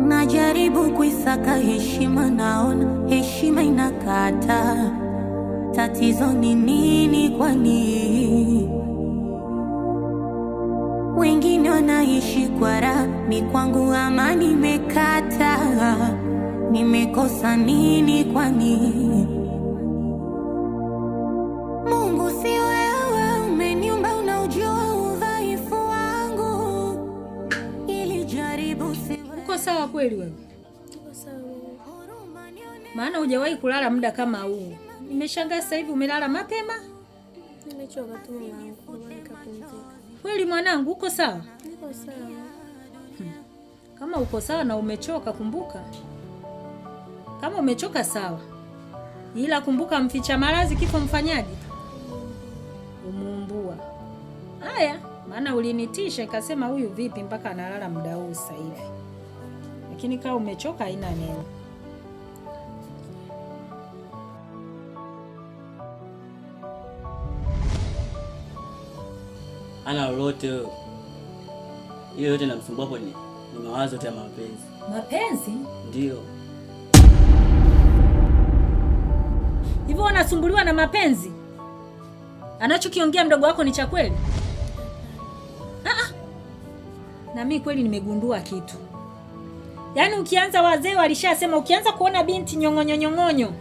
Najaribu kuisaka heshima, naona heshima inakata. Tatizo ni nini kwani? Wengine wanaishi kwa raha, mi kwangu amani imekata. Nimekosa nini kwani? Mungu si wewe, umeniumba unaujua udhaifu wangu. Ili jaribu si wewe. Uko sawa kweli wewe? Uko sawa. Maana hujawahi kulala muda kama huu. Nimeshangaa sasa hivi umelala mapema. Nimechoka tu mwanangu, nikapumzika. Kweli mwanangu, uko sawa? Niko sawa. Kama uko sawa na umechoka, kumbuka. Kama umechoka sawa. Ila kumbuka, mficha maradhi kifo mfanyaji? Umuumbua. Haya, maana ulinitisha ikasema huyu vipi mpaka analala muda huu sasa hivi. Lakini kama umechoka haina neno. Ana lolote hiyo yote namsumbua hapo ni mawazo ya mapenzi. Mapenzi? Ndio. Hivyo wanasumbuliwa na mapenzi? Anachokiongea mdogo wako ni cha kweli? Na mimi kweli nimegundua kitu. Yaani ukianza, wazee walishasema ukianza kuona binti nyong'onyo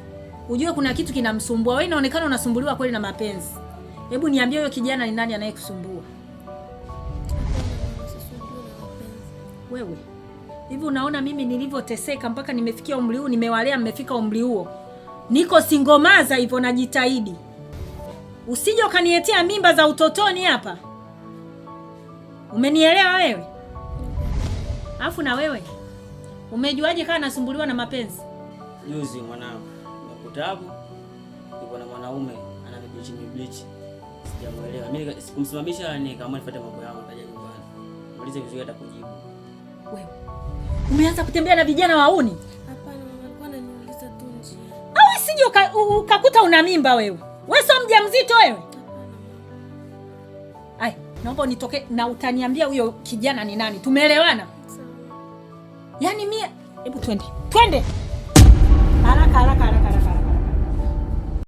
ujue kuna kitu kinamsumbua. Wewe inaonekana unasumbuliwa kweli na mapenzi. Hebu niambie huyo kijana ni nani anayekusumbua? Wewe. Hivi unaona mimi nilivyoteseka mpaka nimefikia umri huu, nimewalea mmefika umri huo. Niko singomaza hivyo najitahidi. Usije ukaniletea mimba za utotoni hapa. Umenielewa wewe? Alafu na wewe umejuaje kama nasumbuliwa na mapenzi? Juzi mwanangu nakutabu yuko na mwanaume ananibichi. Sijamuelewa. Mimi sikumsimamisha, nikaamua nifuate mambo yangu nitaje nyumbani. Muulize vizuri atakujibu. Wewe umeanza kutembea na vijana wauni? Hapana mama, alikuwa ananiuliza tu njia. Au usije ukakuta una mimba wewe. Wewe sio mjamzito wewe? Ai, naomba unitoke na utaniambia huyo kijana ni nani. Tumeelewana? Sawa. Yaani mimi, hebu twende. Haraka.